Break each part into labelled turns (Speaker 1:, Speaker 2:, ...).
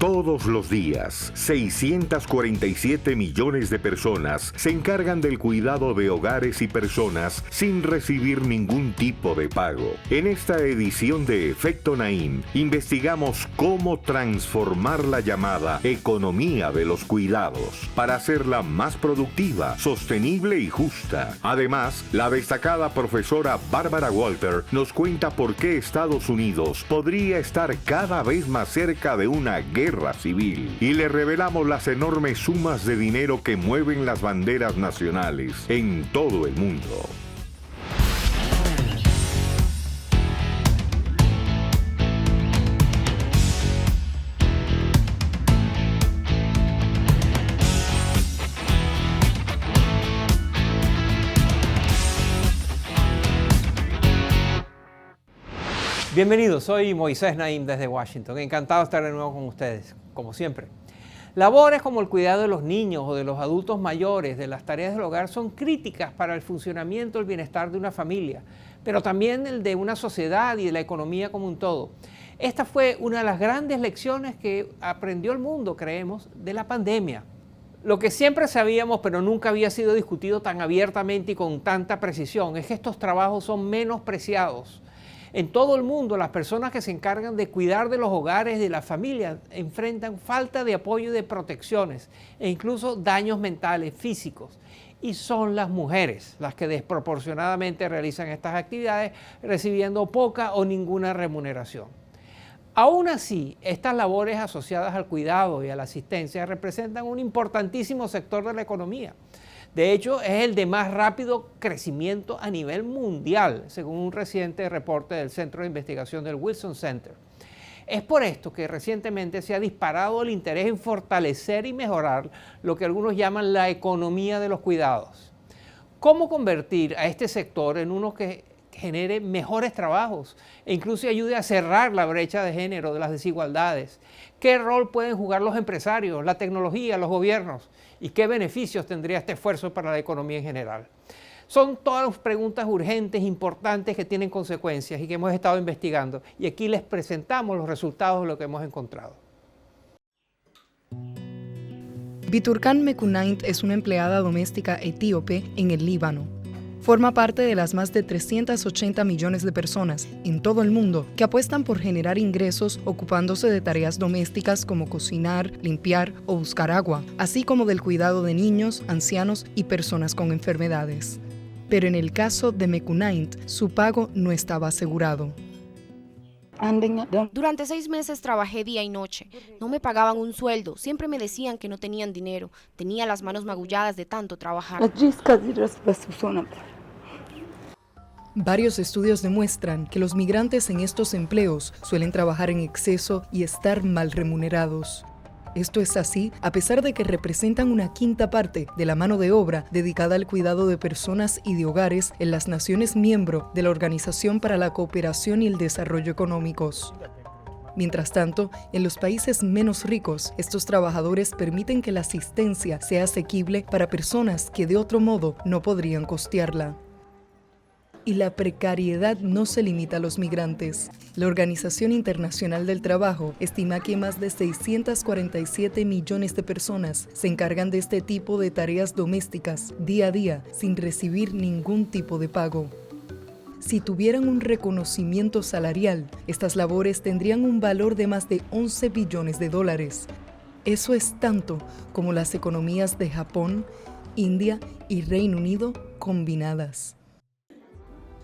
Speaker 1: Todos los días, 647 millones de personas se encargan del cuidado de hogares y personas sin recibir ningún tipo de pago. En esta edición de Efecto Naim, investigamos cómo transformar la llamada economía de los cuidados para hacerla más productiva, sostenible y justa. Además, la destacada profesora Barbara Walter nos cuenta por qué Estados Unidos podría estar cada vez más cerca de una guerra civil, y le revelamos las enormes sumas de dinero que mueven las banderas nacionales en todo el mundo.
Speaker 2: Bienvenidos, soy Moisés Naim desde Washington. Encantado de estar de nuevo con ustedes, como siempre. Labores como el cuidado de los niños o de los adultos mayores, de las tareas del hogar, son críticas para el funcionamiento y el bienestar de una familia, pero también el de una sociedad y de la economía como un todo. Esta fue una de las grandes lecciones que aprendió el mundo, creemos, de la pandemia. Lo que siempre sabíamos, pero nunca había sido discutido tan abiertamente y con tanta precisión, es que estos trabajos son menospreciados. En todo el mundo, las personas que se encargan de cuidar de los hogares y de las familias enfrentan falta de apoyo y de protecciones e incluso daños mentales, físicos. Y son las mujeres las que desproporcionadamente realizan estas actividades, recibiendo poca o ninguna remuneración. Aún así, estas labores asociadas al cuidado y a la asistencia representan un importantísimo sector de la economía. De hecho, es el de más rápido crecimiento a nivel mundial, según un reciente reporte del Centro de Investigación del Wilson Center. Es por esto que recientemente se ha disparado el interés en fortalecer y mejorar lo que algunos llaman la economía de los cuidados. ¿Cómo convertir a este sector en uno que genere mejores trabajos e incluso ayude a cerrar la brecha de género, de las desigualdades? ¿Qué rol pueden jugar los empresarios, la tecnología, los gobiernos? ¿Y qué beneficios tendría este esfuerzo para la economía en general? Son todas preguntas urgentes, importantes, que tienen consecuencias y que hemos estado investigando. Y aquí les presentamos los resultados de lo que hemos encontrado.
Speaker 3: Biturkan Mekunaint es una empleada doméstica etíope en el Líbano. Forma parte de las más de 380 millones de personas en todo el mundo que apuestan por generar ingresos ocupándose de tareas domésticas como cocinar, limpiar o buscar agua, así como del cuidado de niños, ancianos y personas con enfermedades. Pero en el caso de Mekunaint, su pago no estaba asegurado.
Speaker 4: Durante 6 meses trabajé día y noche. No me pagaban un sueldo. Siempre me decían que no tenían dinero. Tenía las manos magulladas de tanto trabajar.
Speaker 3: Varios estudios demuestran que los migrantes en estos empleos suelen trabajar en exceso y estar mal remunerados. Esto es así a pesar de que representan una quinta parte de la mano de obra dedicada al cuidado de personas y de hogares en las naciones miembro de la Organización para la Cooperación y el Desarrollo Económicos. Mientras tanto, en los países menos ricos, estos trabajadores permiten que la asistencia sea asequible para personas que de otro modo no podrían costearla. Y la precariedad no se limita a los migrantes. La Organización Internacional del Trabajo estima que más de 647 millones de personas se encargan de este tipo de tareas domésticas día a día sin recibir ningún tipo de pago. Si tuvieran un reconocimiento salarial, estas labores tendrían un valor de más de 11 billones de dólares. Eso es tanto como las economías de Japón, India y Reino Unido combinadas.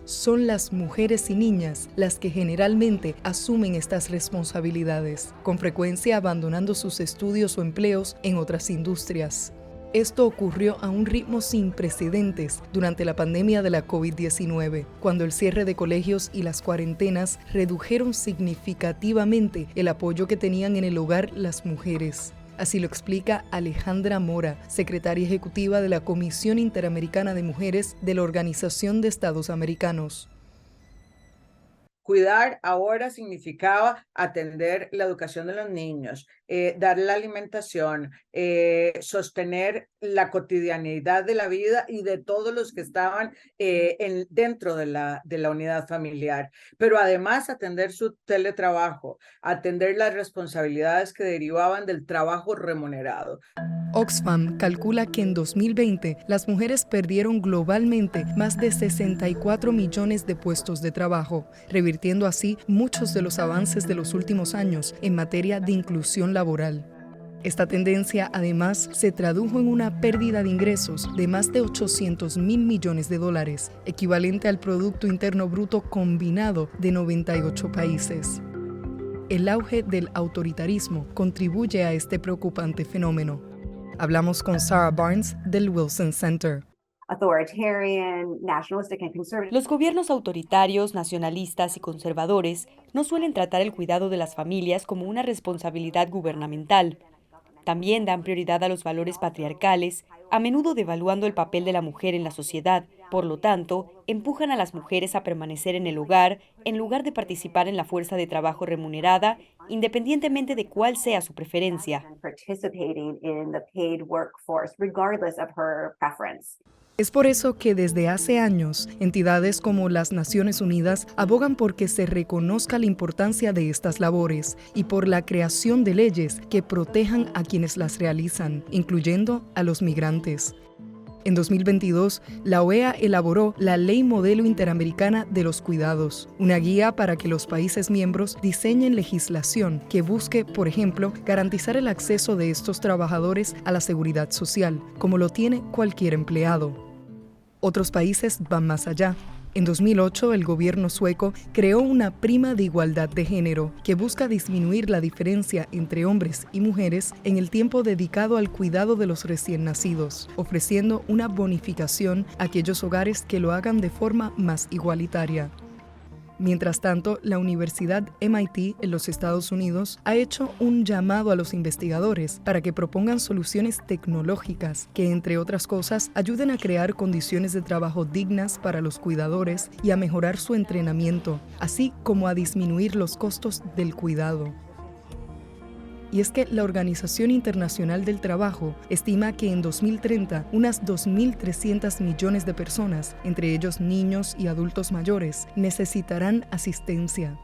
Speaker 3: Son las mujeres y niñas las que generalmente asumen estas responsabilidades, con frecuencia abandonando sus estudios o empleos en otras industrias. Esto ocurrió a un ritmo sin precedentes durante la pandemia de la COVID-19, cuando el cierre de colegios y las cuarentenas redujeron significativamente el apoyo que tenían en el hogar las mujeres. Así lo explica Alejandra Mora, secretaria ejecutiva de la Comisión Interamericana de Mujeres de la Organización de Estados Americanos.
Speaker 5: Cuidar ahora significaba atender la educación de los niños, dar la alimentación, sostener la cotidianidad de la vida y de todos los que estaban dentro de la unidad familiar, pero además atender su teletrabajo, atender las responsabilidades que derivaban del trabajo remunerado.
Speaker 3: Oxfam calcula que en 2020 las mujeres perdieron globalmente más de 64 millones de puestos de trabajo, revirtiendo así muchos de los avances de los últimos años en materia de inclusión laboral. Esta tendencia, además, se tradujo en una pérdida de ingresos de más de 800.000 millones de dólares, equivalente al Producto Interno Bruto combinado de 98 países. El auge del autoritarismo contribuye a este preocupante fenómeno. Hablamos con Sarah Barnes del Wilson Center.
Speaker 6: Los gobiernos autoritarios, nacionalistas y conservadores no suelen tratar el cuidado de las familias como una responsabilidad gubernamental. También dan prioridad a los valores patriarcales, a menudo devaluando el papel de la mujer en la sociedad. Por lo tanto, empujan a las mujeres a permanecer en el hogar en lugar de participar en la fuerza de trabajo remunerada, independientemente de cuál sea su preferencia.
Speaker 3: Es por eso que desde hace años, entidades como las Naciones Unidas abogan por que se reconozca la importancia de estas labores y por la creación de leyes que protejan a quienes las realizan, incluyendo a los migrantes. En 2022, la OEA elaboró la Ley Modelo Interamericana de los Cuidados, una guía para que los países miembros diseñen legislación que busque, por ejemplo, garantizar el acceso de estos trabajadores a la seguridad social, como lo tiene cualquier empleado. Otros países van más allá. En 2008, el gobierno sueco creó una prima de igualdad de género que busca disminuir la diferencia entre hombres y mujeres en el tiempo dedicado al cuidado de los recién nacidos, ofreciendo una bonificación a aquellos hogares que lo hagan de forma más igualitaria. Mientras tanto, la Universidad MIT en los Estados Unidos ha hecho un llamado a los investigadores para que propongan soluciones tecnológicas que, entre otras cosas, ayuden a crear condiciones de trabajo dignas para los cuidadores y a mejorar su entrenamiento, así como a disminuir los costos del cuidado. Y es que la Organización Internacional del Trabajo estima que en 2030 unas 2.300 millones de personas, entre ellos niños y adultos mayores, necesitarán asistencia.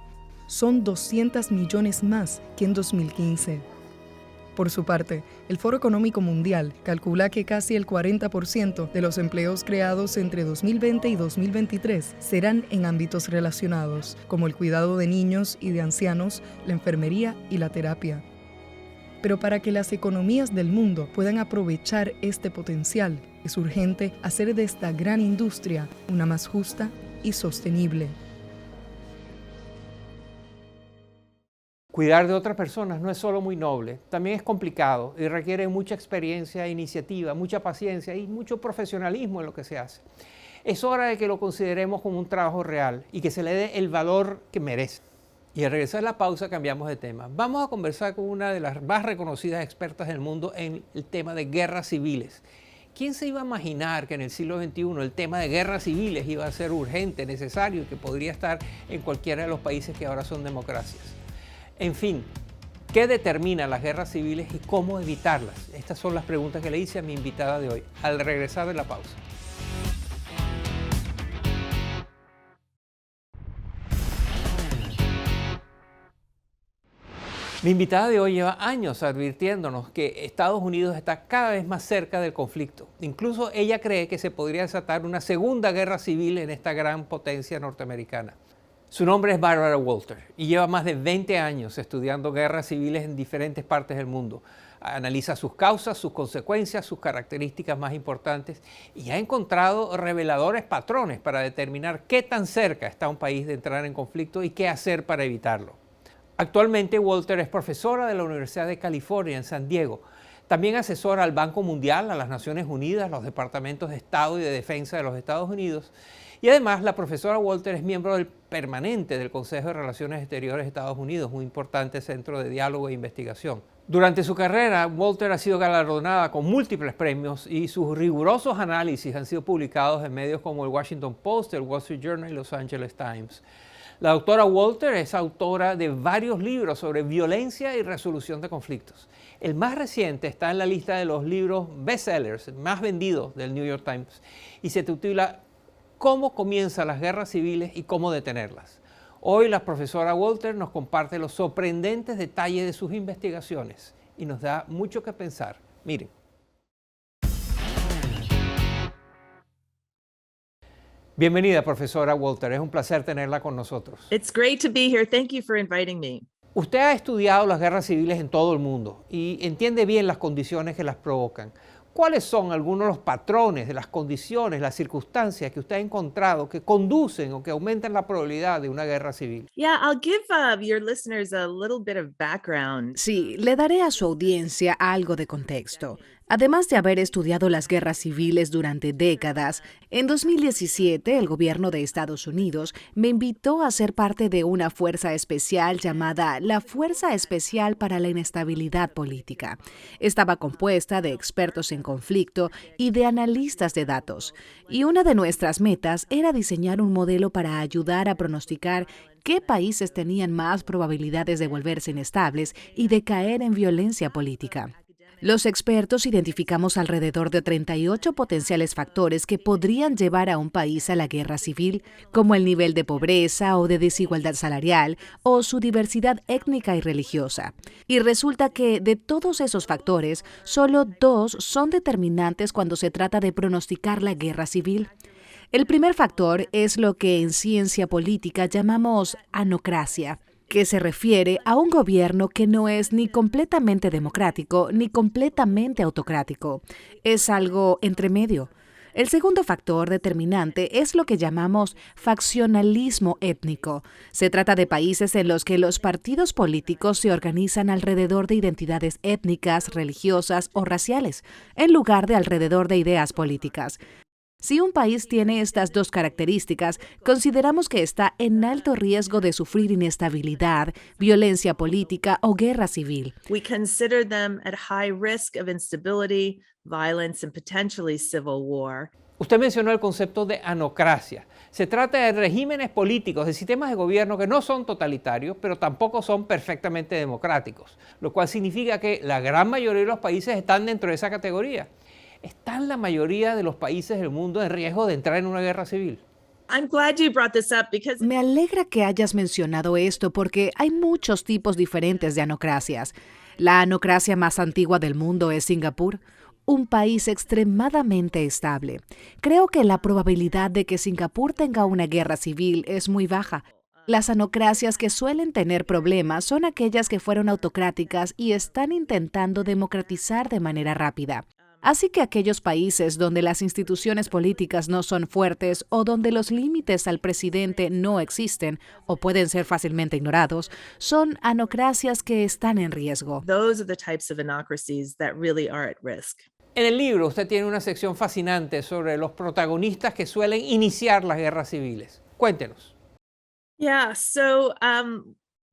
Speaker 3: Son 200 millones más que en 2015. Por su parte, el Foro Económico Mundial calcula que casi el 40% de los empleos creados entre 2020 y 2023 serán en ámbitos relacionados, como el cuidado de niños y de ancianos, la enfermería y la terapia. Pero para que las economías del mundo puedan aprovechar este potencial, es urgente hacer de esta gran industria una más justa y sostenible.
Speaker 2: Cuidar de otras personas no es solo muy noble, también es complicado y requiere mucha experiencia e iniciativa, mucha paciencia y mucho profesionalismo en lo que se hace. Es hora de que lo consideremos como un trabajo real y que se le dé el valor que merece. Y al regresar a la pausa cambiamos de tema. Vamos a conversar con una de las más reconocidas expertas del mundo en el tema de guerras civiles. ¿Quién se iba a imaginar que en el siglo XXI el tema de guerras civiles iba a ser urgente, necesario y que podría estar en cualquiera de los países que ahora son democracias? En fin, ¿qué determina las guerras civiles y cómo evitarlas? Estas son las preguntas que le hice a mi invitada de hoy, al regresar de la pausa. Mi invitada de hoy lleva años advirtiéndonos que Estados Unidos está cada vez más cerca del conflicto. Incluso ella cree que se podría desatar una segunda guerra civil en esta gran potencia norteamericana. Su nombre es Barbara Walter y lleva más de 20 años estudiando guerras civiles en diferentes partes del mundo. Analiza sus causas, sus consecuencias, sus características más importantes y ha encontrado reveladores patrones para determinar qué tan cerca está un país de entrar en conflicto y qué hacer para evitarlo. Actualmente, Walter es profesora de la Universidad de California en San Diego. También asesora al Banco Mundial, a las Naciones Unidas, los departamentos de Estado y de Defensa de los Estados Unidos. Y además, la profesora Walter es miembro permanente del Consejo de Relaciones Exteriores de Estados Unidos, un importante centro de diálogo e investigación. Durante su carrera, Walter ha sido galardonada con múltiples premios y sus rigurosos análisis han sido publicados en medios como el Washington Post, el Wall Street Journal y Los Angeles Times. La doctora Walter es autora de varios libros sobre violencia y resolución de conflictos. El más reciente está en la lista de los libros bestsellers más vendidos del New York Times y se titula ¿Cómo comienzan las guerras civiles y cómo detenerlas? Hoy la profesora Walter nos comparte los sorprendentes detalles de sus investigaciones y nos da mucho que pensar. Miren. Bienvenida, profesora Walter. Es un placer tenerla con nosotros.
Speaker 7: It's great to be here. Thank you for inviting me.
Speaker 2: Usted ha estudiado las guerras civiles en todo el mundo y entiende bien las condiciones que las provocan. ¿Cuáles son algunos de los patrones de las condiciones, las circunstancias que usted ha encontrado que conducen o que aumentan la probabilidad de una guerra civil?
Speaker 7: Yeah, I'll give your listeners a little bit of background.
Speaker 8: Sí, le daré a su audiencia algo de contexto. Además de haber estudiado las guerras civiles durante décadas, en 2017 el gobierno de Estados Unidos me invitó a ser parte de una fuerza especial llamada la Fuerza Especial para la Inestabilidad Política. Estaba compuesta de expertos en conflicto y de analistas de datos. Y una de nuestras metas era diseñar un modelo para ayudar a pronosticar qué países tenían más probabilidades de volverse inestables y de caer en violencia política. Los expertos identificamos alrededor de 38 potenciales factores que podrían llevar a un país a la guerra civil, como el nivel de pobreza o de desigualdad salarial o su diversidad étnica y religiosa. Y resulta que de todos esos factores, solo 2 son determinantes cuando se trata de pronosticar la guerra civil. El primer factor es lo que en ciencia política llamamos anocracia, que se refiere a un gobierno que no es ni completamente democrático ni completamente autocrático. Es algo entre medio. El segundo factor determinante es lo que llamamos faccionalismo étnico. Se trata de países en los que los partidos políticos se organizan alrededor de identidades étnicas, religiosas o raciales, en lugar de alrededor de ideas políticas. Si un país tiene estas 2 características, consideramos que está en alto riesgo de sufrir inestabilidad, violencia política o guerra civil.
Speaker 7: We consider them at high risk of instability, violence, and potentially civil war.
Speaker 2: Usted mencionó el concepto de anocracia. Se trata de regímenes políticos, de sistemas de gobierno que no son totalitarios, pero tampoco son perfectamente democráticos, lo cual significa que la gran mayoría de los países están dentro de esa categoría. ¿Están la mayoría de los países del mundo en riesgo de entrar en una guerra civil?
Speaker 7: I'm glad you brought this up because
Speaker 8: Me alegra que hayas mencionado esto porque hay muchos tipos diferentes de anocracias. La anocracia más antigua del mundo es Singapur, un país extremadamente estable. Creo que la probabilidad de que Singapur tenga una guerra civil es muy baja. Las anocracias que suelen tener problemas son aquellas que fueron autocráticas y están intentando democratizar de manera rápida. Así que aquellos países donde las instituciones políticas no son fuertes o donde los límites al presidente no existen o pueden ser fácilmente ignorados, son anocracias que están en riesgo.
Speaker 7: those are the types of anocracies that really are at risk.
Speaker 2: En el libro usted tiene una sección fascinante sobre los protagonistas que suelen iniciar las guerras civiles. Cuéntenos.
Speaker 7: Yeah, so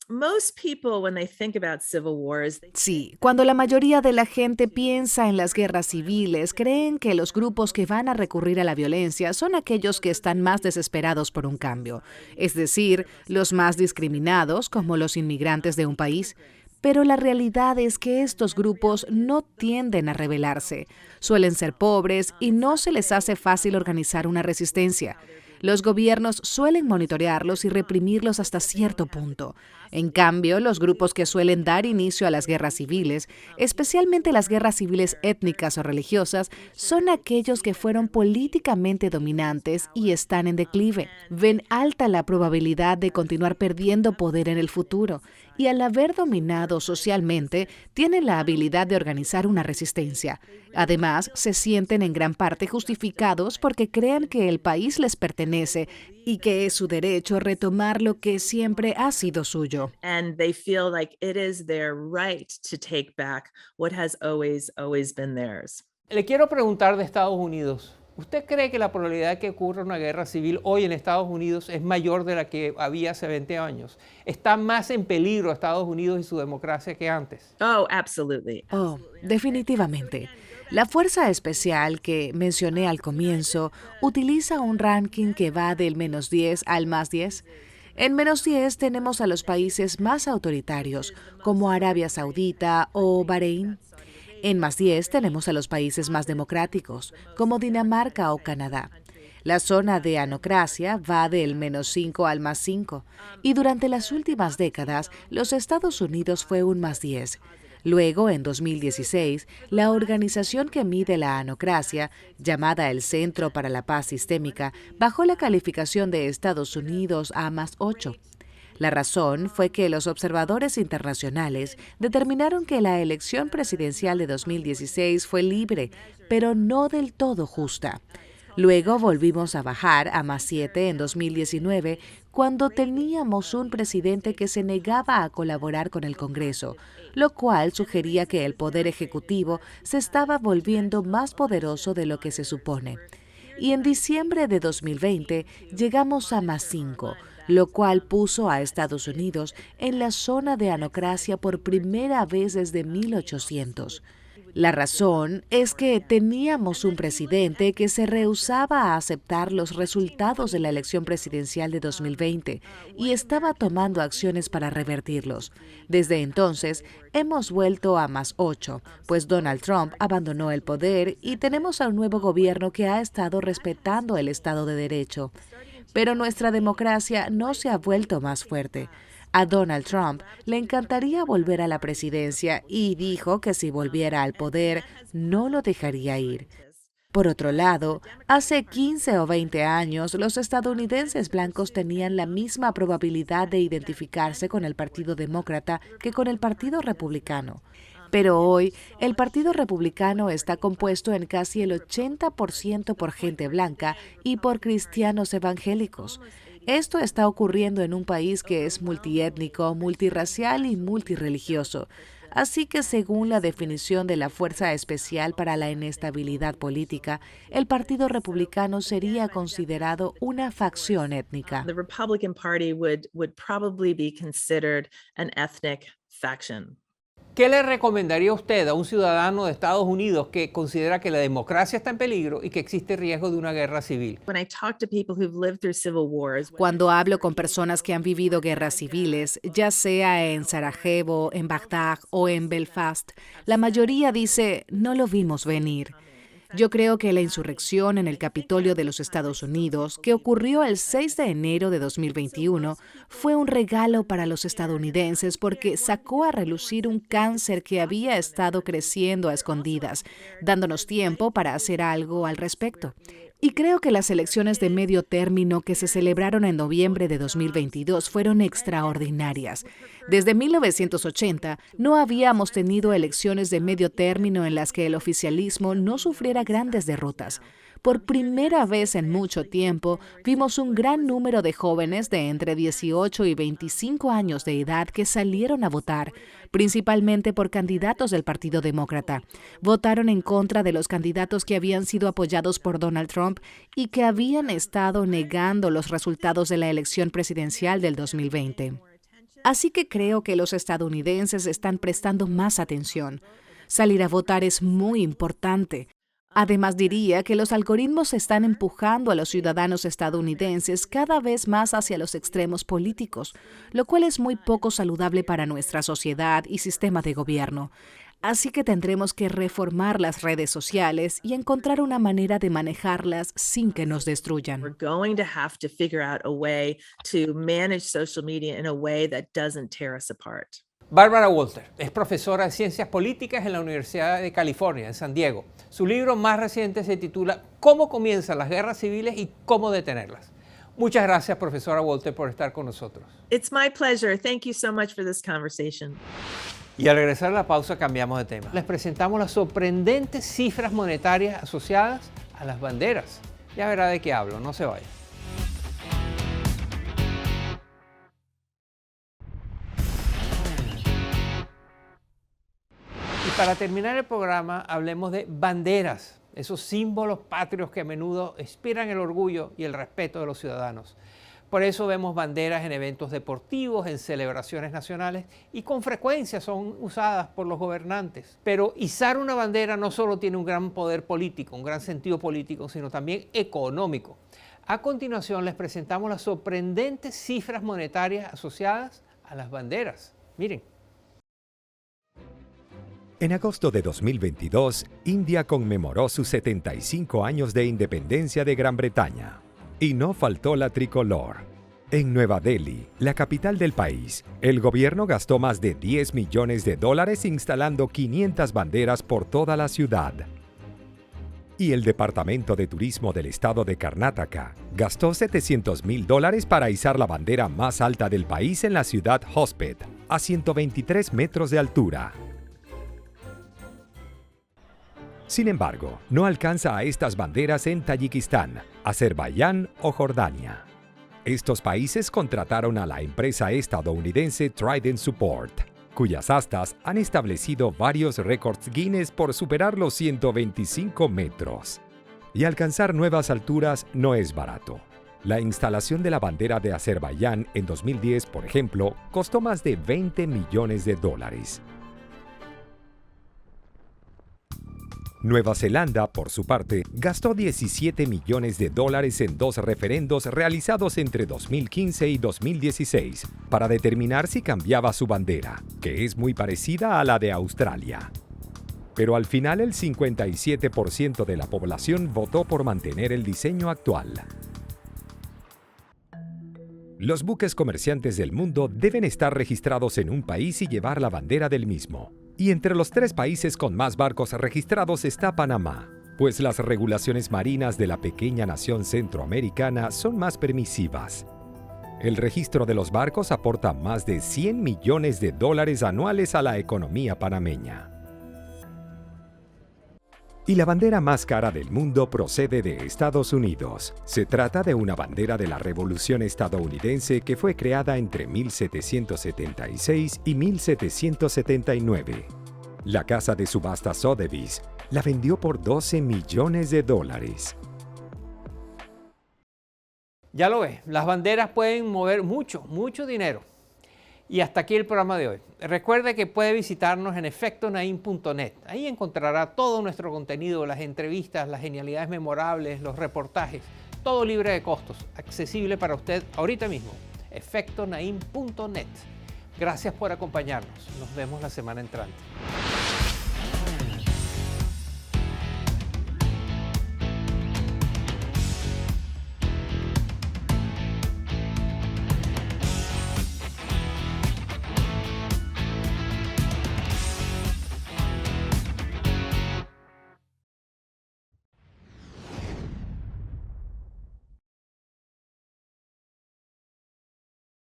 Speaker 7: most people, when they think about civil wars,
Speaker 8: Sí, cuando la mayoría de la gente piensa en las guerras civiles, creen que los grupos que van a recurrir a la violencia son aquellos que están más desesperados por un cambio, es decir, los más discriminados, como los inmigrantes de un país. Pero la realidad es que estos grupos no tienden a rebelarse, suelen ser pobres y no se les hace fácil organizar una resistencia. Los gobiernos suelen monitorearlos y reprimirlos hasta cierto punto. En cambio, los grupos que suelen dar inicio a las guerras civiles, especialmente las guerras civiles étnicas o religiosas, son aquellos que fueron políticamente dominantes y están en declive. Ven alta la probabilidad de continuar perdiendo poder en el futuro y al haber dominado socialmente, tienen la habilidad de organizar una resistencia. Además, se sienten en gran parte justificados porque creen que el país les pertenece y que es su derecho retomar lo que siempre ha sido suyo.
Speaker 7: and they feel like it is their right to take back what has always been theirs.
Speaker 2: Le quiero preguntar de Estados Unidos. ¿Usted cree que la probabilidad de que ocurra una guerra civil hoy en Estados Unidos es mayor de la que había hace 20 años? ¿Está más en peligro Estados Unidos y su democracia que antes?
Speaker 7: Oh, absolutely.
Speaker 8: Oh, definitivamente. La fuerza especial que mencioné al comienzo utiliza un ranking que va del -10 al +10. En -10 tenemos a los países más autoritarios, como Arabia Saudita o Bahrein. En +10 tenemos a los países más democráticos, como Dinamarca o Canadá. La zona de anocracia va del -5 al +5, y durante las últimas décadas, los Estados Unidos fue un +10. Luego, en 2016, la organización que mide la anocracia, llamada el Centro para la Paz Sistémica, bajó la calificación de Estados Unidos a +8. La razón fue que los observadores internacionales determinaron que la elección presidencial de 2016 fue libre, pero no del todo justa. Luego volvimos a bajar a +7 en 2019, cuando teníamos un presidente que se negaba a colaborar con el Congreso, lo cual sugería que el Poder Ejecutivo se estaba volviendo más poderoso de lo que se supone. Y en diciembre de 2020 llegamos a +5, lo cual puso a Estados Unidos en la zona de anocracia por primera vez desde 1800. La razón es que teníamos un presidente que se rehusaba a aceptar los resultados de la elección presidencial de 2020 y estaba tomando acciones para revertirlos. Desde entonces, hemos vuelto a +8, pues Donald Trump abandonó el poder y tenemos a un nuevo gobierno que ha estado respetando el Estado de Derecho. Pero nuestra democracia no se ha vuelto más fuerte. A Donald Trump le encantaría volver a la presidencia y dijo que si volviera al poder no lo dejaría ir. Por otro lado, hace 15 o 20 años, los estadounidenses blancos tenían la misma probabilidad de identificarse con el Partido Demócrata que con el Partido Republicano. Pero hoy, el Partido Republicano está compuesto en casi el 80% por gente blanca y por cristianos evangélicos. Esto está ocurriendo en un país que es multiétnico, multirracial y multirreligioso. Así que, según la definición de la Fuerza Especial para la Inestabilidad Política, el Partido Republicano sería considerado una facción étnica.
Speaker 7: The Republican Party would probably be considered an ethnic faction.
Speaker 2: ¿Qué le recomendaría usted a un ciudadano de Estados Unidos que considera que la democracia está en peligro y que existe riesgo de una guerra civil?
Speaker 8: Cuando hablo con personas que han vivido guerras civiles, ya sea en Sarajevo, en Bagdad o en Belfast, la mayoría dice, no lo vimos venir. Yo creo que la insurrección en el Capitolio de los Estados Unidos, que ocurrió el 6 de enero de 2021, fue un regalo para los estadounidenses porque sacó a relucir un cáncer que había estado creciendo a escondidas, dándonos tiempo para hacer algo al respecto. Y creo que las elecciones de medio término que se celebraron en noviembre de 2022 fueron extraordinarias. Desde 1980 no habíamos tenido elecciones de medio término en las que el oficialismo no sufriera grandes derrotas. Por primera vez en mucho tiempo, vimos un gran número de jóvenes de entre 18 y 25 años de edad que salieron a votar, principalmente por candidatos del Partido Demócrata. Votaron en contra de los candidatos que habían sido apoyados por Donald Trump y que habían estado negando los resultados de la elección presidencial del 2020. Así que creo que los estadounidenses están prestando más atención. Salir a votar es muy importante. Además, diría que los algoritmos están empujando a los ciudadanos estadounidenses cada vez más hacia los extremos políticos, lo cual es muy poco saludable para nuestra sociedad y sistema de gobierno. Así que tendremos que reformar las redes sociales y encontrar una manera de manejarlas sin que nos destruyan.
Speaker 7: We're going to have to figure out a way to manage social media in a way that doesn't tear us apart.
Speaker 2: Barbara Walter es profesora de Ciencias Políticas en la Universidad de California, en San Diego. Su libro más reciente se titula ¿Cómo comienzan las guerras civiles y cómo detenerlas? Muchas gracias, profesora Walter, por estar con nosotros.
Speaker 7: It's my pleasure. Thank you so much for this conversation.
Speaker 2: Y al regresar a la pausa cambiamos de tema. Les presentamos las sorprendentes cifras monetarias asociadas a las banderas. Ya verá de qué hablo, no se vaya. Y para terminar el programa, hablemos de banderas, esos símbolos patrios que a menudo inspiran el orgullo y el respeto de los ciudadanos. Por eso vemos banderas en eventos deportivos, en celebraciones nacionales y con frecuencia son usadas por los gobernantes. Pero izar una bandera no solo tiene un gran poder político, un gran sentido político, sino también económico. A continuación les presentamos las sorprendentes cifras monetarias asociadas a las banderas. Miren.
Speaker 9: En agosto de 2022, India conmemoró sus 75 años de independencia de Gran Bretaña. Y no faltó la tricolor. En Nueva Delhi, la capital del país, el gobierno gastó más de $10 millones instalando 500 banderas por toda la ciudad. Y el Departamento de Turismo del estado de Karnataka gastó $700,000 para izar la bandera más alta del país en la ciudad Hospet, a 123 metros de altura. Sin embargo, no alcanza a estas banderas en Tayikistán, Azerbaiyán o Jordania. Estos países contrataron a la empresa estadounidense Trident Support, cuyas astas han establecido varios récords Guinness por superar los 125 metros. Y alcanzar nuevas alturas no es barato. La instalación de la bandera de Azerbaiyán en 2010, por ejemplo, costó más de $20 millones. Nueva Zelanda, por su parte, gastó $17 millones en 2 referendos realizados entre 2015 y 2016 para determinar si cambiaba su bandera, que es muy parecida a la de Australia. Pero al final el 57% de la población votó por mantener el diseño actual. Los buques comerciantes del mundo deben estar registrados en un país y llevar la bandera del mismo. Y entre los 3 países con más barcos registrados está Panamá, pues las regulaciones marinas de la pequeña nación centroamericana son más permisivas. El registro de los barcos aporta más de $100 millones anuales a la economía panameña. Y la bandera más cara del mundo procede de Estados Unidos. Se trata de una bandera de la Revolución estadounidense que fue creada entre 1776 y 1779. La casa de subastas Sotheby's la vendió por $12 millones.
Speaker 2: Ya lo ves, las banderas pueden mover mucho dinero. Y hasta aquí el programa de hoy. Recuerde que puede visitarnos en efectonaim.net. Ahí encontrará todo nuestro contenido, las entrevistas, las genialidades memorables, los reportajes, todo libre de costos, accesible para usted ahorita mismo. efectonaim.net. Gracias por acompañarnos. Nos vemos la semana entrante.